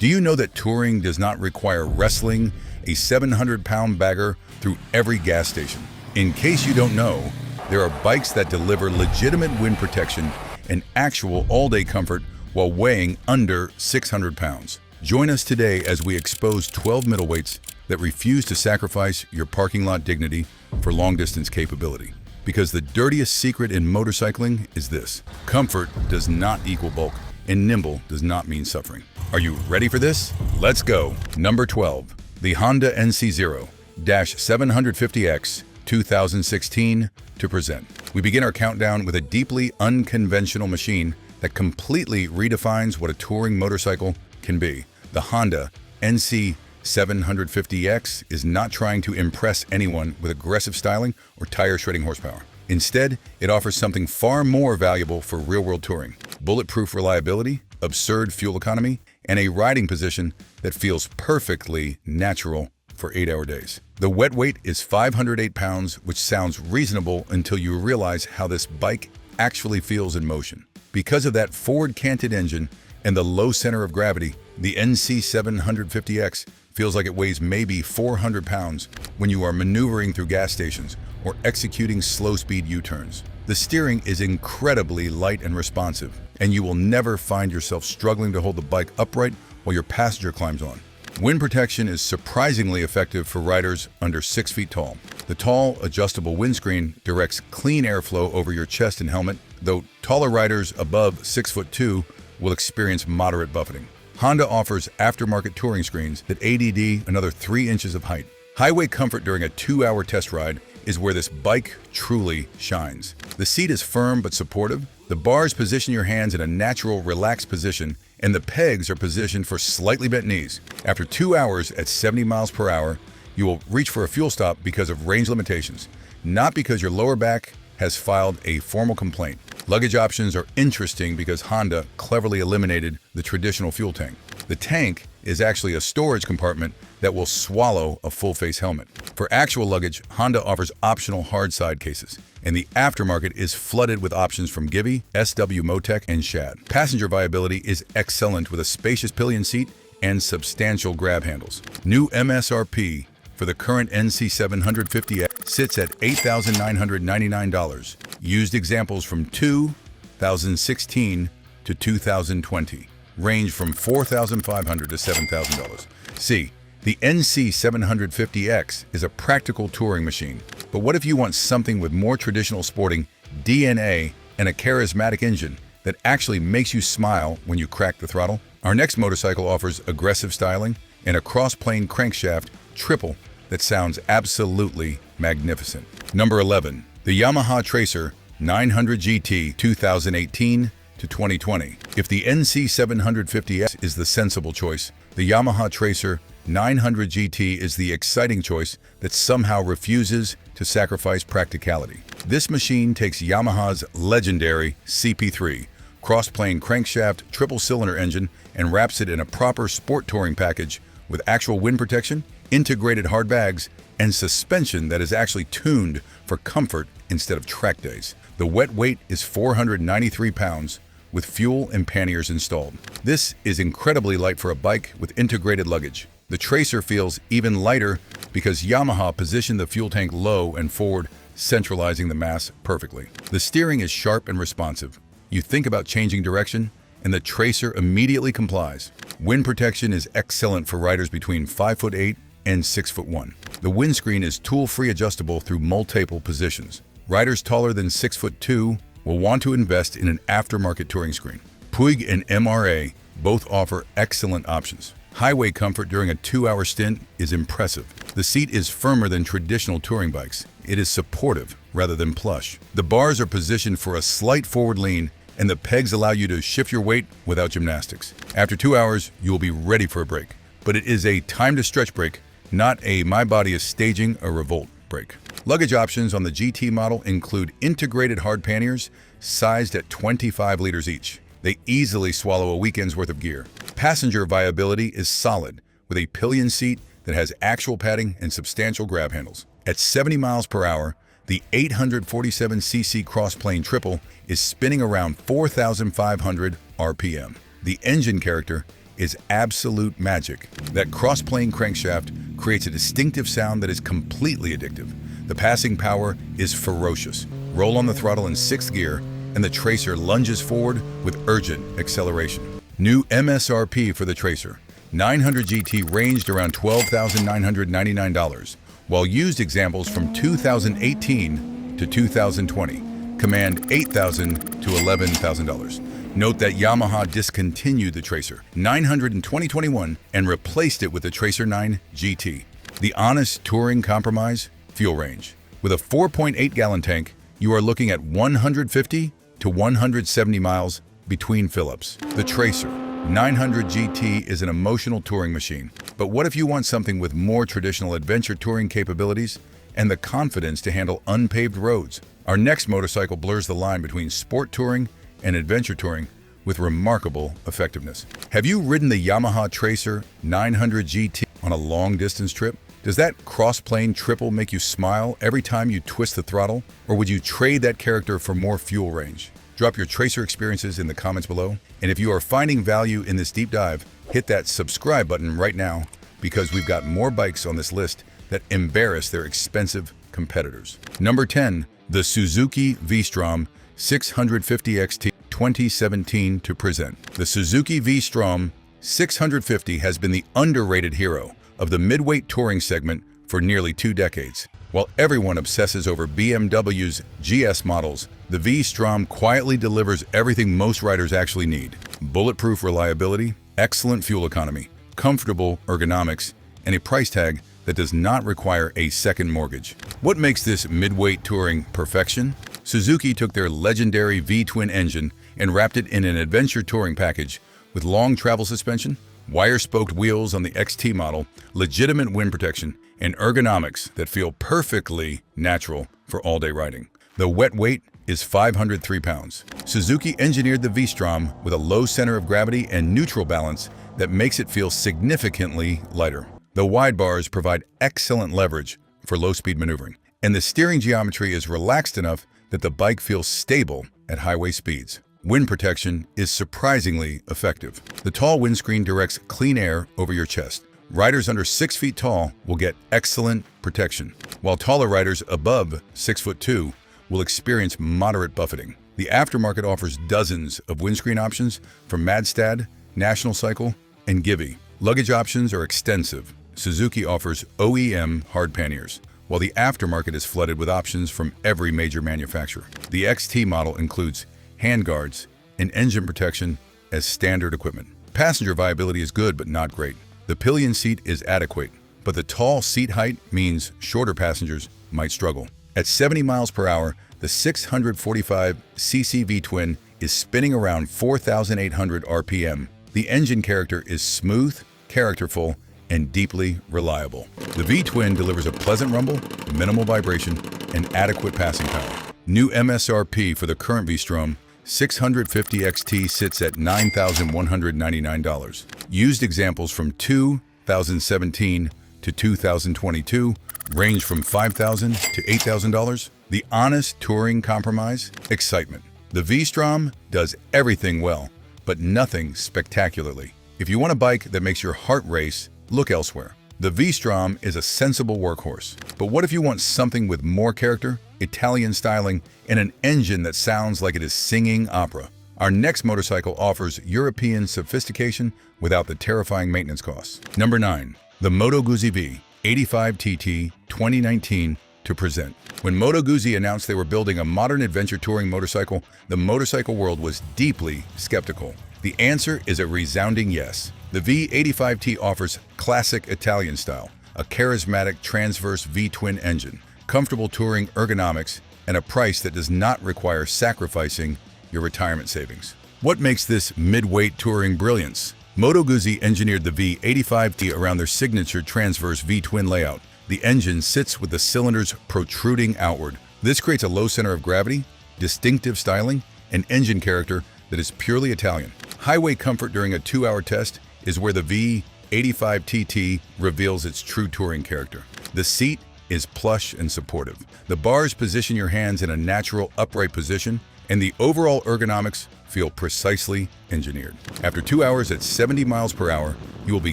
Do you know that touring does not require wrestling a 700-pound bagger through every gas station? In case you don't know, there are bikes that deliver legitimate wind protection and actual all-day comfort while weighing under 600 pounds. Join us today as we expose 12 middleweights that refuse to sacrifice your parking lot dignity for long-distance capability. Because the dirtiest secret in motorcycling is this: comfort does not equal bulk, and nimble does not mean suffering. Are you ready for this? Let's go. Number 12. The Honda NC750X 2016 to present. We begin our countdown with a deeply unconventional machine that completely redefines what a touring motorcycle can be. The Honda NC750X is not trying to impress anyone with aggressive styling or tire-shredding horsepower. Instead, it offers something far more valuable for real-world touring: bulletproof reliability, absurd fuel economy, and a riding position that feels perfectly natural for 8-hour days. The wet weight is 508 pounds, which sounds reasonable until you realize how this bike actually feels in motion. Because of that forward-canted engine and the low center of gravity, the NC750X feels like it weighs maybe 400 pounds when you are maneuvering through gas stations or executing slow-speed U-turns. The steering is incredibly light and responsive, and you will never find yourself struggling to hold the bike upright while your passenger climbs on. Wind protection is surprisingly effective for riders under 6 feet tall. The tall, adjustable windscreen directs clean airflow over your chest and helmet, though taller riders above 6'2" will experience moderate buffeting. Honda offers aftermarket touring screens that ADD another 3 inches of height. Highway comfort during a 2-hour test ride is where this bike truly shines. The seat is firm but supportive. The bars position your hands in a natural, relaxed position, and the pegs are positioned for slightly bent knees. After 2 hours at 70 miles per hour, you will reach for a fuel stop because of range limitations, not because your lower back has filed a formal complaint. Luggage options are interesting because Honda cleverly eliminated the traditional fuel tank. The tank is actually a storage compartment that will swallow a full-face helmet. For actual luggage, Honda offers optional hard side cases, and the aftermarket is flooded with options from 𝐑𝐈𝐃𝐄𝐑, SW Motec, and Shad. Passenger viability is excellent with a spacious pillion seat and substantial grab handles. New MSRP for the current NC750X sits at $8,999. Used examples from 2016 to 2020 range from $4,500 to $7,000. See, the NC750X is a practical touring machine. But what if you want something with more traditional sporting DNA and a charismatic engine that actually makes you smile when you crack the throttle? Our next motorcycle offers aggressive styling and a cross-plane crankshaft triple that sounds absolutely magnificent. Number 11. The Yamaha Tracer 900 GT 2018 to 2020. If the NC750X is the sensible choice, the Yamaha Tracer 900 GT is the exciting choice that somehow refuses to sacrifice practicality. This machine takes Yamaha's legendary CP3 cross-plane crankshaft triple-cylinder engine and wraps it in a proper sport touring package with actual wind protection, integrated hard bags, and suspension that is actually tuned for comfort instead of track days. The wet weight is 493 pounds with fuel and panniers installed. This is incredibly light for a bike with integrated luggage. The Tracer feels even lighter because Yamaha positioned the fuel tank low and forward, centralizing the mass perfectly. The steering is sharp and responsive. You think about changing direction, and the Tracer immediately complies. Wind protection is excellent for riders between 5'8" and 6'1". The windscreen is tool-free adjustable through multiple positions. Riders taller than 6'2" will want to invest in an aftermarket touring screen. Puig and MRA both offer excellent options. Highway comfort during a 2-hour stint is impressive. The seat is firmer than traditional touring bikes. It is supportive rather than plush. The bars are positioned for a slight forward lean, and the pegs allow you to shift your weight without gymnastics. After 2 hours, you will be ready for a break. But it is a time-to-stretch break, not a my body is staging a revolt break. Luggage options on the GT model include integrated hard panniers sized at 25 liters each. They easily swallow a weekend's worth of gear. Passenger viability is solid, with a pillion seat that has actual padding and substantial grab handles. At 70 miles per hour, the 847cc cross-plane triple is spinning around 4,500 RPM. The engine character is absolute magic. That cross-plane crankshaft creates a distinctive sound that is completely addictive. The passing power is ferocious. Roll on the throttle in 6th gear, and the Tracer lunges forward with urgent acceleration. New MSRP for the Tracer. 900 GT ranged around $12,999, while used examples from 2018 to 2020 command $8,000 to $11,000. Note that Yamaha discontinued the Tracer 900 in 2021 and replaced it with the Tracer 9 GT. The honest touring compromise? Fuel range. With a 4.8-gallon tank, you are looking at 150 to 170 miles between fill-ups. The Tracer 900 GT is an emotional touring machine. But what if you want something with more traditional adventure touring capabilities and the confidence to handle unpaved roads? Our next motorcycle blurs the line between sport touring and adventure touring with remarkable effectiveness. Have you ridden the Yamaha Tracer 900 GT on a long-distance trip? Does that cross-plane triple make you smile every time you twist the throttle? Or would you trade that character for more fuel range? Drop your Tracer experiences in the comments below. And if you are finding value in this deep dive, hit that subscribe button right now, because we've got more bikes on this list that embarrass their expensive competitors. Number 10, the Suzuki V-Strom 650X 2017 to present. The Suzuki V-Strom 650 has been the underrated hero of the midweight touring segment for nearly 2 decades. While everyone obsesses over BMW's GS models, the V-Strom quietly delivers everything most riders actually need: bulletproof reliability, excellent fuel economy, comfortable ergonomics, and a price tag that does not require a second mortgage. What makes this midweight touring perfection? Suzuki took their legendary V-twin engine and wrapped it in an adventure touring package with long travel suspension, wire-spoked wheels on the XT model, legitimate wind protection, and ergonomics that feel perfectly natural for all-day riding. The wet weight is 503 pounds. Suzuki engineered the V-Strom with a low center of gravity and neutral balance that makes it feel significantly lighter. The wide bars provide excellent leverage for low-speed maneuvering, and the steering geometry is relaxed enough that the bike feels stable at highway speeds. Wind protection is surprisingly effective. The tall windscreen directs clean air over your chest. Riders under 6 feet tall will get excellent protection, while taller riders above 6'2" will experience moderate buffeting. The aftermarket offers dozens of windscreen options from Madstad, National Cycle, and 𝐏𝐄𝐑. Luggage options are extensive. Suzuki offers OEM hard panniers, while the aftermarket is flooded with options from every major manufacturer. The XT model includes handguards and engine protection as standard equipment. Passenger viability is good but not great. The pillion seat is adequate, but the tall seat height means shorter passengers might struggle. At 70 miles per hour, the 645cc V-twin is spinning around 4,800 RPM. The engine character is smooth, characterful, and deeply reliable. The V-twin delivers a pleasant rumble, minimal vibration, and adequate passing power. New MSRP for the current V-Strom 650XT sits at $9,199. Used examples from 2017 to 2022 range from $5,000 to $8,000. The honest touring compromise? Excitement. The V-Strom does everything well, but nothing spectacularly. If you want a bike that makes your heart race, look elsewhere. The V-Strom is a sensible workhorse. But what if you want something with more character, Italian styling, and an engine that sounds like it is singing opera? Our next motorcycle offers European sophistication without the terrifying maintenance costs. Number 9. The Moto Guzzi V85 TT 2019 to present. When Moto Guzzi announced they were building a modern adventure touring motorcycle, the motorcycle world was deeply skeptical. The answer is a resounding yes. The V85T offers classic Italian style, a charismatic transverse V-twin engine, comfortable touring ergonomics, and a price that does not require sacrificing your retirement savings. What makes this midweight touring brilliance? Moto Guzzi engineered the V85T around their signature transverse V-twin layout. The engine sits with the cylinders protruding outward. This creates a low center of gravity, distinctive styling, and engine character that is purely Italian. Highway comfort during a 2-hour test is where the V85 TT reveals its true touring character. The seat is plush and supportive. The bars position your hands in a natural upright position, and the overall ergonomics feel precisely engineered. After 2 hours at 70 miles per hour, you will be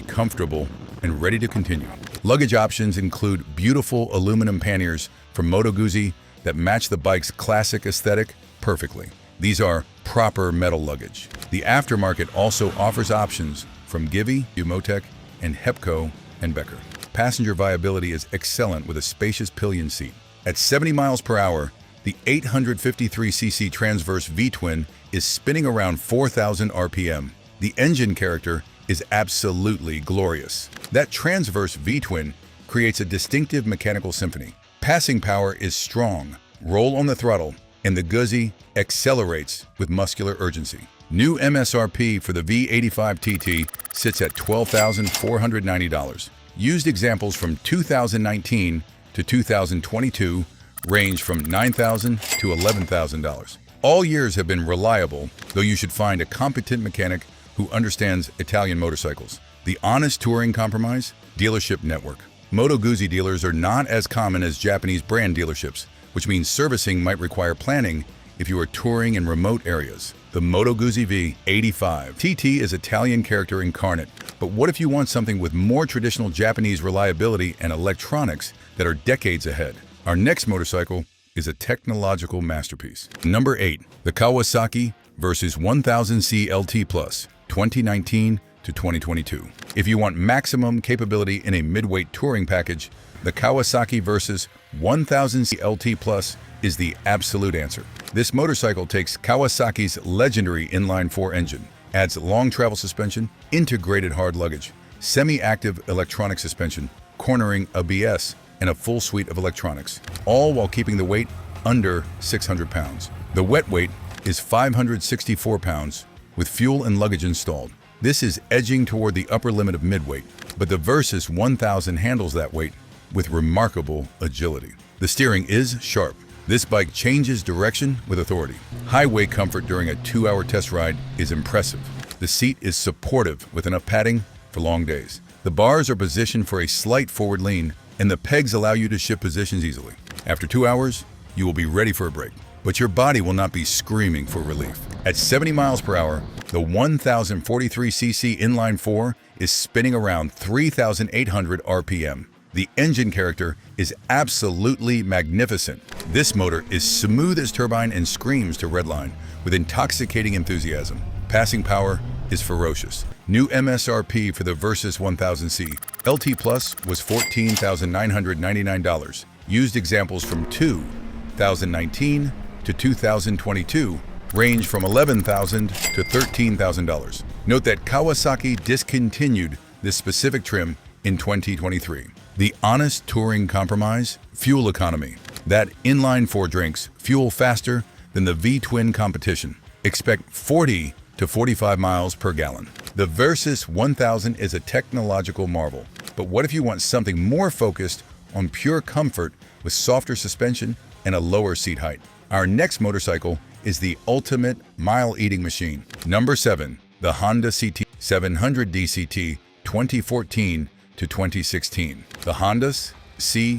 comfortable and ready to continue. Luggage options include beautiful aluminum panniers from Moto Guzzi that match the bike's classic aesthetic perfectly. These are proper metal luggage. The aftermarket also offers options from 𝐑𝐈𝐃𝐄𝐑 and 𝐏𝐄𝐑𝐿. Passenger viability is excellent with a spacious pillion seat. At 70 miles per hour, the 853cc transverse V-twin is spinning around 4,000 RPM. The engine character is absolutely glorious. That transverse V-twin creates a distinctive mechanical symphony. Passing power is strong. Roll on the throttle, and the Guzzi accelerates with muscular urgency. New MSRP for the V85 TT sits at $12,490. Used examples from 2019 to 2022 range from $9,000 to $11,000. All years have been reliable, though you should find a competent mechanic who understands Italian motorcycles. The honest touring compromise? Dealership network. Moto Guzzi dealers are not as common as Japanese brand dealerships, which means servicing might require planning if you are touring in remote areas. The Moto Guzzi V85 TT is Italian character incarnate, but what if you want something with more traditional Japanese reliability and electronics that are decades ahead? Our next motorcycle is a technological masterpiece. Number 8. The Kawasaki Versys 1000C LT Plus, 2019 to 2022. If you want maximum capability in a midweight touring package, the Kawasaki Versys 1000C LT Plus is the absolute answer. This motorcycle takes Kawasaki's legendary inline-4 engine, adds long travel suspension, integrated hard luggage, semi-active electronic suspension, cornering ABS, and a full suite of electronics, all while keeping the weight under 600 pounds. The wet weight is 564 pounds with fuel and luggage installed. This is edging toward the upper limit of midweight, but the Versys 1000 handles that weight with remarkable agility. The steering is sharp. This bike changes direction with authority. Highway comfort during a 2-hour test ride is impressive. The seat is supportive with enough padding for long days. The bars are positioned for a slight forward lean, and the pegs allow you to shift positions easily. After 2 hours, you will be ready for a break, but your body will not be screaming for relief. At 70 miles per hour, the 1043cc inline-4 is spinning around 3,800 RPM. The engine character is absolutely magnificent. This motor is smooth as turbine and screams to redline with intoxicating enthusiasm. Passing power is ferocious. New MSRP for the Versys 1000C LT Plus was $14,999. Used examples from 2019 to 2022 range from $11,000 to $13,000. Note that Kawasaki discontinued this specific trim in 2023. The honest touring compromise? Fuel economy. That inline-4 drinks fuel faster than the V-twin competition. Expect 40 to 45 miles per gallon. The Versys 1000 is a technological marvel, but what if you want something more focused on pure comfort with softer suspension and a lower seat height? Our next motorcycle is the ultimate mile-eating machine. Number 7. The Honda CTX700 DCT 2014 to 2016. The Honda CTX700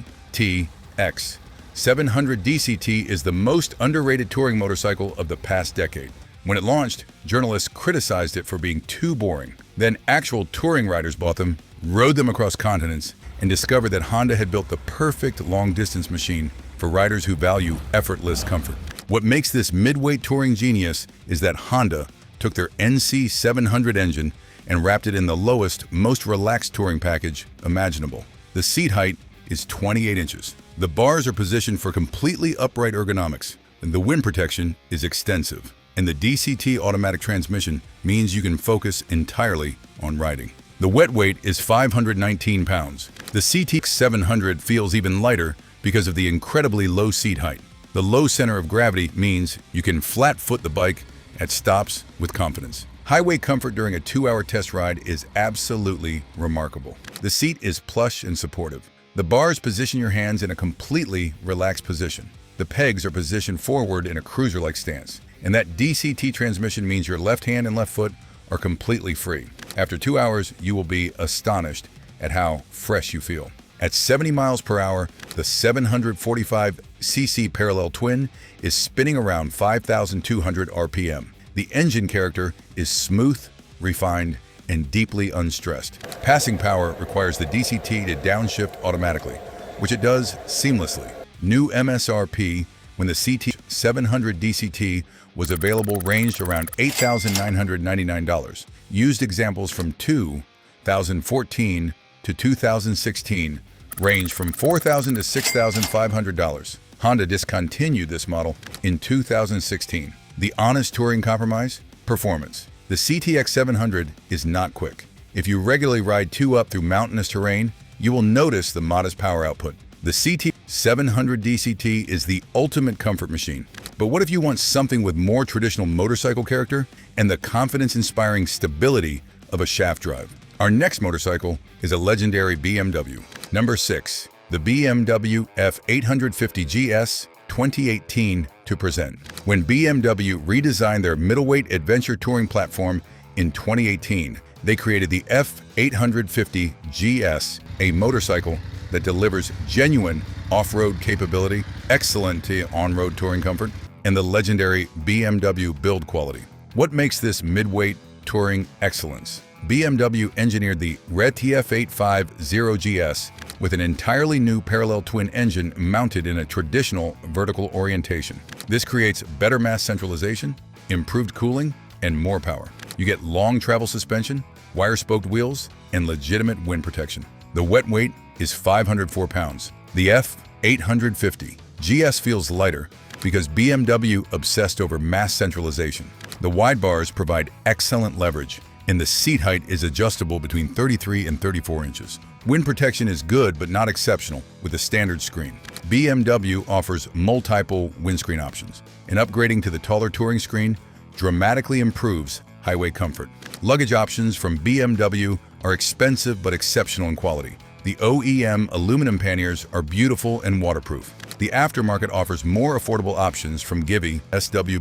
DCT is the most underrated touring motorcycle of the past decade. When it launched, journalists criticized it for being too boring. Then actual touring riders bought them, rode them across continents, and discovered that Honda had built the perfect long-distance machine for riders who value effortless comfort. What makes this midweight touring genius is that Honda took their NC700 engine and wrapped it in the lowest, most relaxed touring package imaginable. The seat height is 28 inches. The bars are positioned for completely upright ergonomics, and the wind protection is extensive. And the DCT automatic transmission means you can focus entirely on riding. The wet weight is 519 pounds. The CTX700 feels even lighter because of the incredibly low seat height. The low center of gravity means you can flat-foot the bike at stops with confidence. Highway comfort during a 2-hour test ride is absolutely remarkable. The seat is plush and supportive. The bars position your hands in a completely relaxed position. The pegs are positioned forward in a cruiser-like stance. And that DCT transmission means your left hand and left foot are completely free. After 2 hours, you will be astonished at how fresh you feel. At 70 miles per hour, the 745 cc parallel twin is spinning around 5,200 RPM. The engine character is smooth, refined, and deeply unstressed. Passing power requires the DCT to downshift automatically, which it does seamlessly. New MSRP when the CTX700 DCT was available ranged around $8,999. Used examples from 2014 to 2016 range from $4,000 to $6,500. Honda discontinued this model in 2016. The honest touring compromise? Performance. The CTX700 is not quick. If you regularly ride 2-up through mountainous terrain, you will notice the modest power output. The CTX700 DCT is the ultimate comfort machine. But what if you want something with more traditional motorcycle character and the confidence-inspiring stability of a shaft drive? Our next motorcycle is a legendary BMW. Number 6. The BMW F850GS 2018 to present. When BMW redesigned their middleweight adventure touring platform in 2018, they created the F850GS, a motorcycle that delivers genuine off-road capability, excellent on-road touring comfort, and the legendary BMW build quality. What makes this midweight touring excellence? BMW engineered the TF850GS with an entirely new parallel twin engine mounted in a traditional vertical orientation. This creates better mass centralization, improved cooling, and more power. You get long travel suspension, wire-spoked wheels, and legitimate wind protection. The wet weight is 504 pounds. The F850 GS feels lighter because BMW obsessed over mass centralization. The wide bars provide excellent leverage, and the seat height is adjustable between 33 and 34 inches. Wind protection is good but not exceptional with the standard screen. BMW offers multiple windscreen options, and upgrading to the taller touring screen dramatically improves highway comfort. Luggage options from BMW are expensive but exceptional in quality. The OEM aluminum panniers are beautiful and waterproof. The aftermarket offers more affordable options from 𝐑𝐈𝐃𝐄𝐑, SW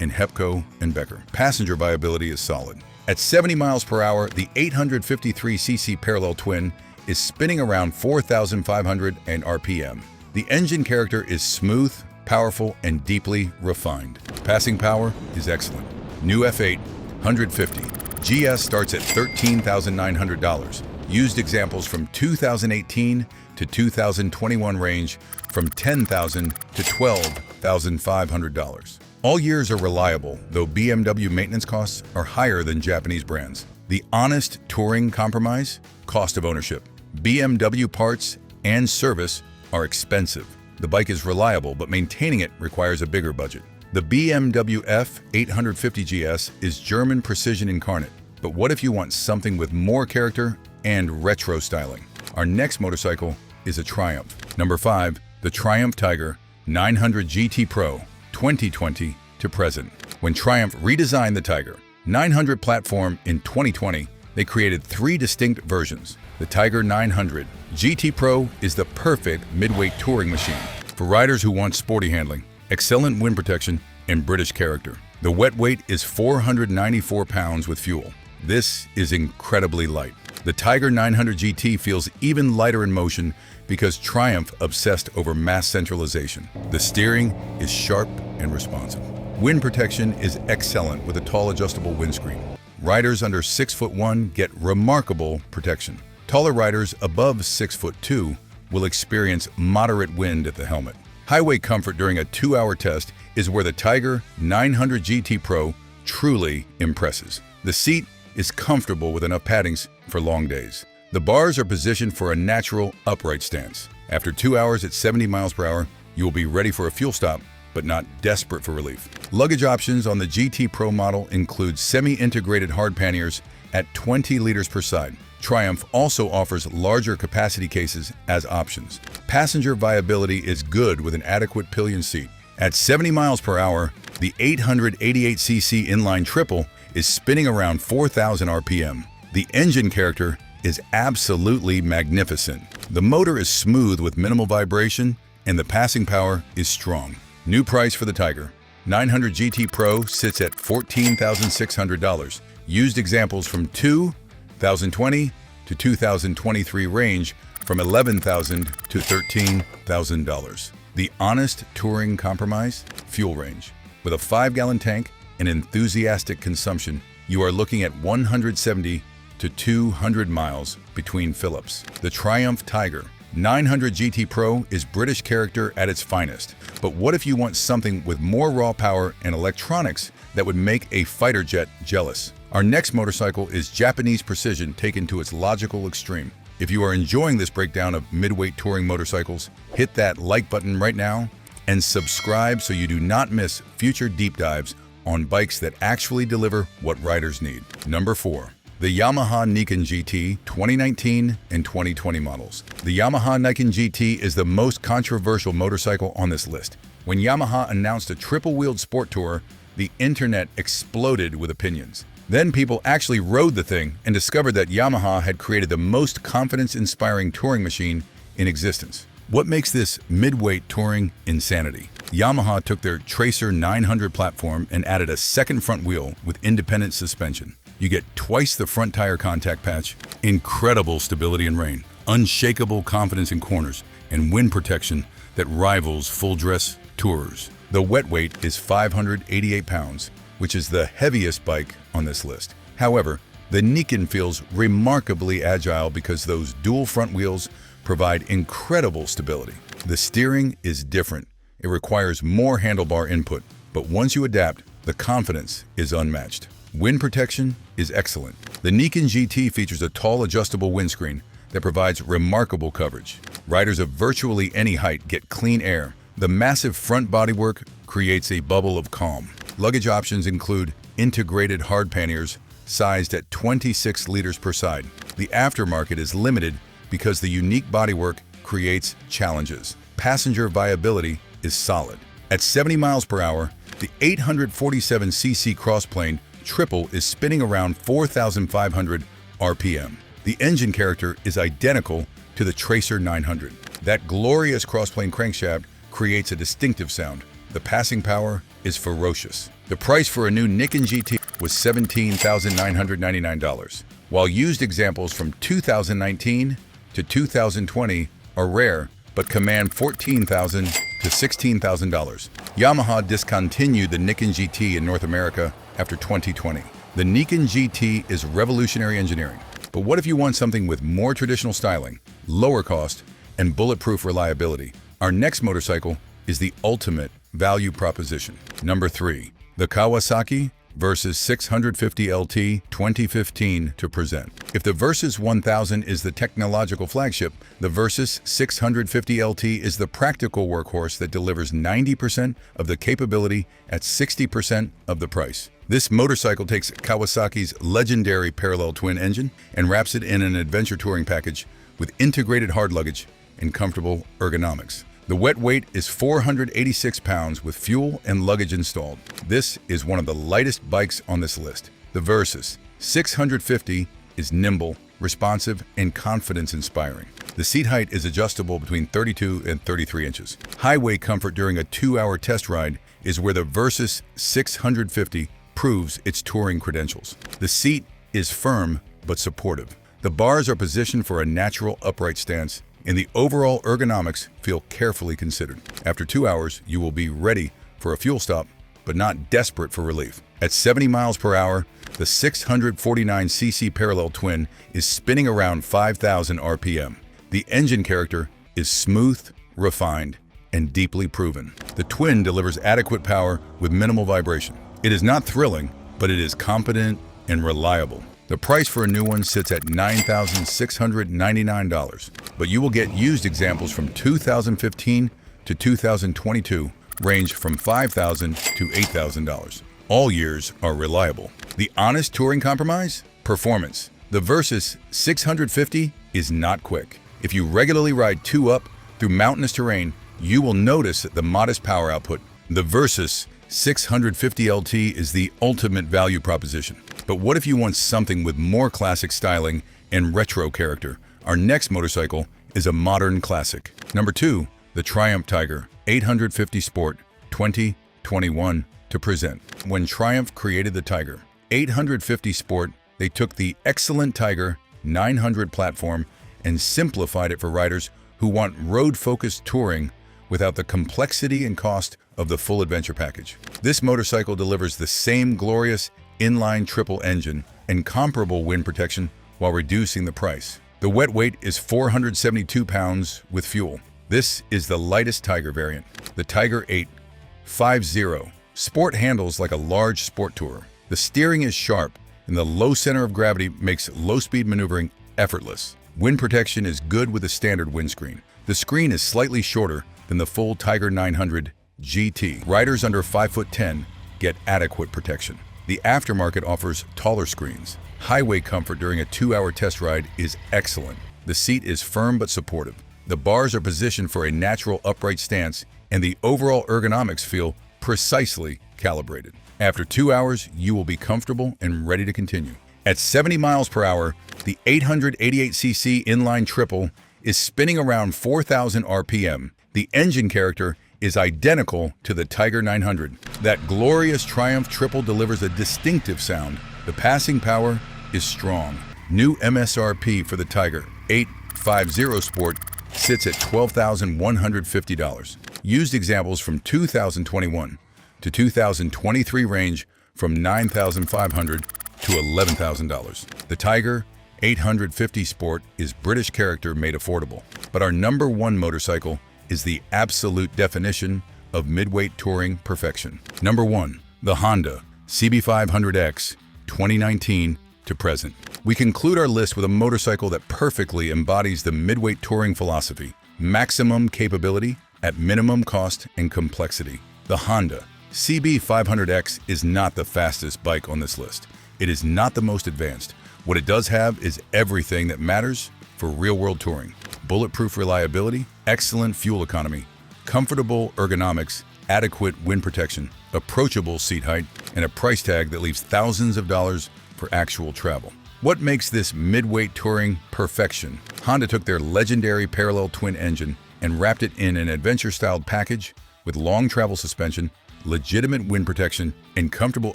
and 𝐏𝐄𝐑𝐿 Passenger viability is solid. At 70 miles per hour, the 853cc parallel twin is spinning around 4,500 RPM. The engine character is smooth, powerful, and deeply refined. Passing power is excellent. New F850 GS starts at $13,900. Used examples from 2018 to 2021 range from $10,000 to $12,500. All years are reliable, though BMW maintenance costs are higher than Japanese brands. The honest touring compromise? Cost of ownership. BMW parts and service are expensive. The bike is reliable, but maintaining it requires a bigger budget. The BMW F850 GS is German precision incarnate. But what if you want something with more character and retro styling? Our next motorcycle is a Triumph. Number 5. The Triumph Tiger 900 GT Pro 2020 to present. When Triumph redesigned the Tiger 900 platform in 2020, they created 3 distinct versions. The Tiger 900 GT Pro is the perfect midweight touring machine for riders who want sporty handling, excellent wind protection, and British character. The wet weight is 494 pounds with fuel. This is incredibly light. The Tiger 900 GT feels even lighter in motion because Triumph obsessed over mass centralization. The steering is sharp and responsive. Wind protection is excellent with a tall adjustable windscreen. Riders under 6'1" get remarkable protection. Taller riders above 6'2" will experience moderate wind at the helmet. Highway comfort during a 2-hour test is where the Tiger 900 GT Pro truly impresses. The seat is comfortable with enough paddings for long days. The bars are positioned for a natural upright stance. After 2 hours at 70 miles per hour, you will be ready for a fuel stop, but not desperate for relief. Luggage options on the GT Pro model include semi-integrated hard panniers at 20 liters per side. Triumph also offers larger capacity cases as options. Passenger viability is good with an adequate pillion seat. At 70 miles per hour, the 888cc inline triple is spinning around 4,000 RPM. The engine character is absolutely magnificent. The motor is smooth with minimal vibration, and the passing power is strong. New price for the Tiger 900 GT Pro sits at $14,600. Used examples from 2020 to 2023 range from $11,000 to $13,000. The honest touring compromise? Fuel range. With a 5-gallon tank and enthusiastic consumption, you are looking at 170 to 200 miles between fill-ups. The Triumph Tiger 900 GT Pro is British character at its finest. But what if you want something with more raw power and electronics that would make a fighter jet jealous? Our next motorcycle is Japanese precision taken to its logical extreme. If you are enjoying this breakdown of midweight touring motorcycles, hit that like button right now and subscribe so you do not miss future deep dives on bikes that actually deliver what riders need. Number 4. The Yamaha Niken GT 2019 and 2020 models. The Yamaha Niken GT is the most controversial motorcycle on this list. When Yamaha announced a triple-wheeled sport tourer, the internet exploded with opinions. Then people actually rode the thing and discovered that Yamaha had created the most confidence-inspiring touring machine in existence. What makes this midweight touring insanity? Yamaha took their Tracer 900 platform and added a second front wheel with independent suspension. You get twice the front tire contact patch, incredible stability in rain, unshakable confidence in corners, and wind protection that rivals full-dress tourers. The wet weight is 588 pounds, which is the heaviest bike on this list. However, the Niken feels remarkably agile because those dual front wheels provide incredible stability. The steering is different. It requires more handlebar input, but once you adapt, the confidence is unmatched. Wind protection is excellent. The Niken GT features a tall adjustable windscreen that provides remarkable coverage. Riders of virtually any height get clean air. The massive front bodywork creates a bubble of calm. Luggage options include integrated hard panniers sized at 26 liters per side. The aftermarket is limited because the unique bodywork creates challenges. Passenger viability is solid. At 70 miles per hour, the 847cc crossplane triple is spinning around 4,500 RPM. The engine character is identical to the Tracer 900. That glorious crossplane crankshaft creates a distinctive sound. The passing power is ferocious. The price for a new Niken GT was $17,999. While used examples from 2019 to 2020 are rare but command $14,000 to $16,000. Yamaha discontinued the Niken GT in North America after 2020. The Niken GT is revolutionary engineering. But what if you want something with more traditional styling, lower cost, and bulletproof reliability? Our next motorcycle is the ultimate value proposition. Number 3. The Kawasaki Versys 650 LT 2015 to present. If the Versys 1000 is the technological flagship, the Versys 650 LT is the practical workhorse that delivers 90% of the capability at 60% of the price. This motorcycle takes Kawasaki's legendary parallel twin engine and wraps it in an adventure touring package with integrated hard luggage and comfortable ergonomics. The wet weight is 486 pounds with fuel and luggage installed. This is one of the lightest bikes on this list. The Versys 650 is nimble, responsive, and confidence-inspiring. The seat height is adjustable between 32 and 33 inches. Highway comfort during a 2-hour test ride is where the Versys 650 proves its touring credentials. The seat is firm but supportive. The bars are positioned for a natural upright stance, and the overall ergonomics feel carefully considered. After 2 hours, you will be ready for a fuel stop, but not desperate for relief. At 70 miles per hour, the 649cc parallel twin is spinning around 5,000 RPM. The engine character is smooth, refined, and deeply proven. The twin delivers adequate power with minimal vibration. It is not thrilling, but it is competent and reliable. The price for a new one sits at $9,699, but you will get used examples from 2015 to 2022 range from $5,000 to $8,000. All years are reliable. The honest touring compromise? Performance. The Versys 650 is not quick. If you regularly ride 2-up through mountainous terrain, you will notice the modest power output. The Versys 650 LT is the ultimate value proposition. But what if you want something with more classic styling and retro character? Our next motorcycle is a modern classic. Number 2, the Triumph Tiger 850 Sport 2021 to present. When Triumph created the Tiger 850 Sport, they took the excellent Tiger 900 platform and simplified it for riders who want road-focused touring without the complexity and cost of the full adventure package. This motorcycle delivers the same glorious inline triple engine and comparable wind protection while reducing the price. The wet weight is 472 pounds with fuel. This is the lightest Tiger variant, the Tiger 850. Sport handles like a large sport tourer. The steering is sharp, and the low center of gravity makes low-speed maneuvering effortless. Wind protection is good with a standard windscreen. The screen is slightly shorter than the full Tiger 900 GT. Riders under 5'10" get adequate protection. The aftermarket offers taller screens. Highway comfort during a 2-hour test ride is excellent. The seat is firm but supportive. The bars are positioned for a natural upright stance, and the overall ergonomics feel precisely calibrated. After 2 hours, you will be comfortable and ready to continue. At 70 miles per hour, the 888cc inline triple is spinning around 4,000 RPM. The engine character is identical to the Tiger 900. That glorious Triumph triple delivers a distinctive sound. The passing power is strong. New MSRP for the Tiger 850 Sport sits at $12,150. Used examples from 2021 to 2023 range from $9,500 to $11,000. The Tiger 850 Sport is British character made affordable, but our number one motorcycle is the absolute definition of midweight touring perfection. Number 1, the Honda CB500X 2019 to present. We conclude our list with a motorcycle that perfectly embodies the midweight touring philosophy: maximum capability at minimum cost and complexity. The Honda CB500X is not the fastest bike on this list. It is not the most advanced. What it does have is everything that matters for real-world touring: bulletproof reliability, excellent fuel economy, comfortable ergonomics, adequate wind protection, approachable seat height, and a price tag that leaves thousands of dollars for actual travel. What makes this midweight touring perfection? Honda took their legendary parallel twin engine and wrapped it in an adventure-styled package with long travel suspension, legitimate wind protection, and comfortable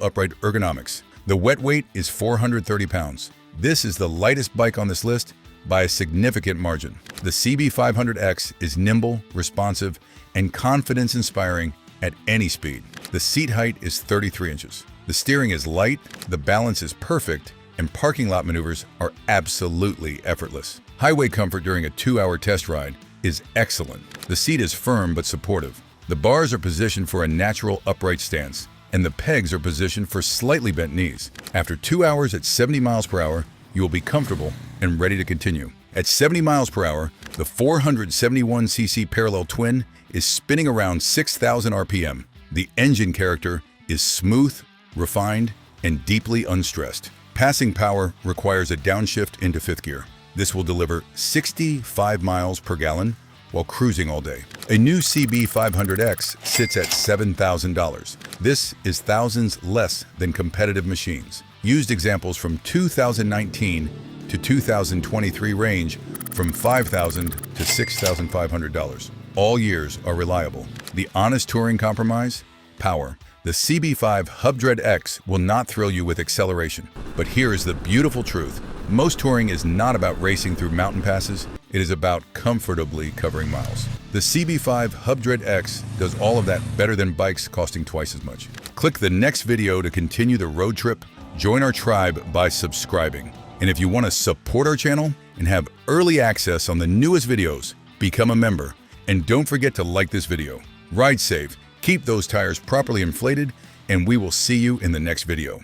upright ergonomics. The wet weight is 430 pounds. This is the lightest bike on this list by a significant margin. The CB500X is nimble, responsive, and confidence-inspiring at any speed. The seat height is 33 inches. The steering is light, the balance is perfect, and parking lot maneuvers are absolutely effortless. Highway comfort during a 2-hour test ride is excellent. The seat is firm but supportive. The bars are positioned for a natural upright stance, and the pegs are positioned for slightly bent knees. After 2 hours at 70 miles per hour, you will be comfortable and ready to continue. At 70 miles per hour, the 471cc parallel twin is spinning around 6,000 RPM. The engine character is smooth, refined, and deeply unstressed. Passing power requires a downshift into 5th gear. This will deliver 65 miles per gallon while cruising all day. A new CB500X sits at $7,000. This is thousands less than competitive machines. Used examples from 2019 to 2023 range from $5,000 to $6,500. All years are reliable. The honest touring compromise? Power. The CB500X will not thrill you with acceleration. But here is the beautiful truth. Most touring is not about racing through mountain passes. It is about comfortably covering miles. The CB500X does all of that better than bikes costing twice as much. Click the next video to continue the road trip. Join our tribe by subscribing. And if you want to support our channel and have early access on the newest videos, become a member. And don't forget to like this video. Ride safe, keep those tires properly inflated, and we will see you in the next video.